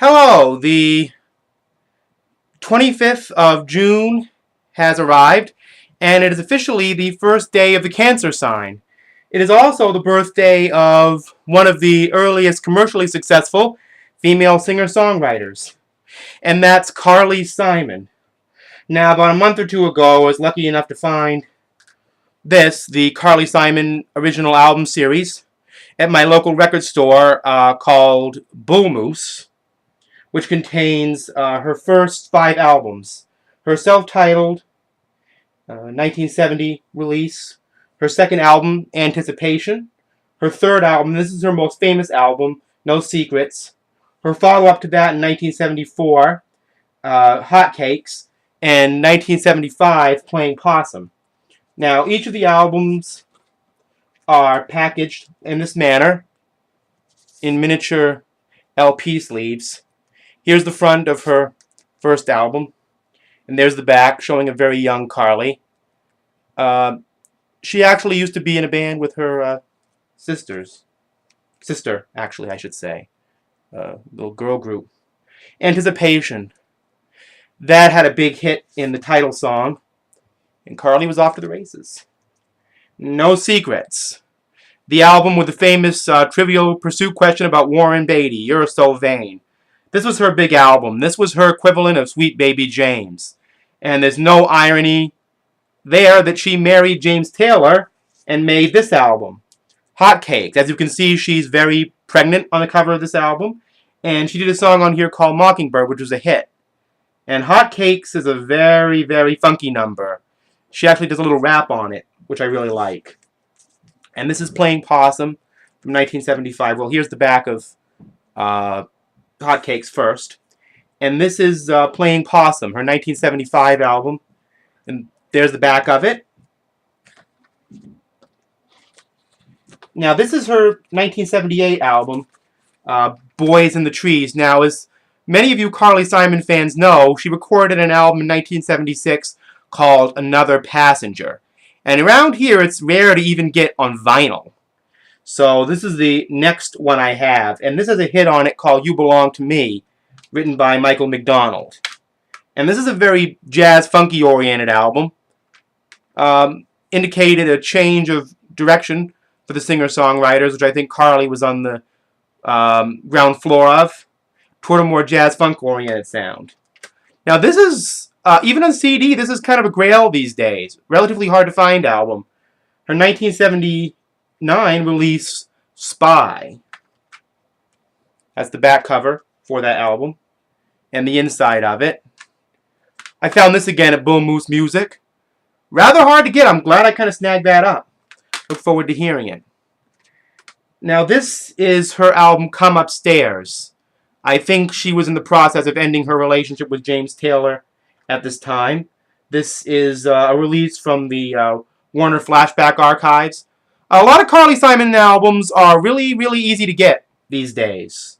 Hello, the 25th of June has arrived, and it is officially the first day of the Cancer sign. It is also the birthday of one of the earliest commercially successful female singer-songwriters, and that's Carly Simon. Now, about a month or two ago, I was lucky enough to find this, the Carly Simon original album series, at my local record store called Bull Moose, which contains her first 5 albums. Her self-titled 1970 release, her second album, Anticipation, her third album, this is her most famous album, No Secrets, her follow-up to that in 1974, Hotcakes, and 1975, Playing Possum. Now, each of the albums are packaged in this manner, in miniature LP sleeves. Here's the front of her first album, and there's the back showing a very young Carly. She actually used to be in a band with her sister, actually, I should say. Little girl group. Anticipation. That had a big hit in the title song, and Carly was off to the races. No Secrets. The album with the famous Trivial Pursuit question about Warren Beatty, You're So Vain. This was her big album. This was her equivalent of Sweet Baby James. And there's no irony there that she married James Taylor and made this album, Hotcakes. As you can see, she's very pregnant on the cover of this album. And she did a song on here called Mockingbird, which was a hit. And Hotcakes is a very, very funky number. She actually does a little rap on it, which I really like. And this is Playing Possum from 1975. Well, here's the back of Hotcakes first. And this is Playing Possum, her 1975 album. And there's the back of it. Now, this is her 1978 album, Boys in the Trees. Now, as many of you Carly Simon fans know, she recorded an album in 1976 called Another Passenger. And around here, it's rare to even get on vinyl. So this is the next one I have. And this has a hit on it called You Belong to Me, written by Michael McDonald. And this is a very jazz, funky-oriented album. Indicated a change of direction for the singer-songwriters, which I think Carly was on the ground floor of, toward a more jazz-funk-oriented sound. Now this is, even on CD, this is kind of a grail these days. Relatively hard to find album. Her 1979 release, Spy. That's the back cover for that album. And the inside of it. I found this again at Bull Moose Music. Rather hard to get. I'm glad I kind of snagged that up. Look forward to hearing it. Now this is her album Come Upstairs. I think she was in the process of ending her relationship with James Taylor at this time. This is a release from the Warner Flashback Archives. A lot of Carly Simon albums are really, really easy to get these days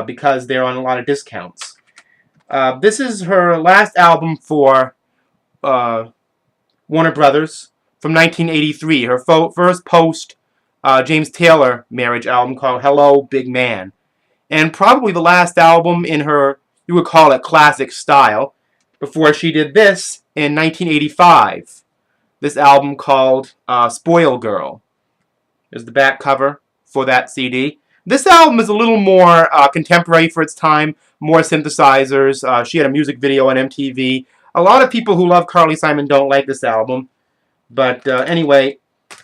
because they're on a lot of discounts. This is her last album for Warner Brothers from 1983. Her first post James Taylor marriage album called Hello, Big Man. And probably the last album in her, you would call it, classic style, before she did this in 1985. This album called Spoil Girl. There's the back cover for that CD. This album is a little more contemporary for its time, more synthesizers. She had a music video on MTV. A lot of people who love Carly Simon don't like this album. But anyway,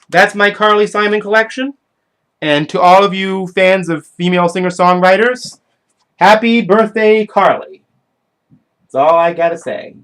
that's my Carly Simon collection. And to all of you fans of female singer-songwriters, happy birthday, Carly. That's all I gotta say.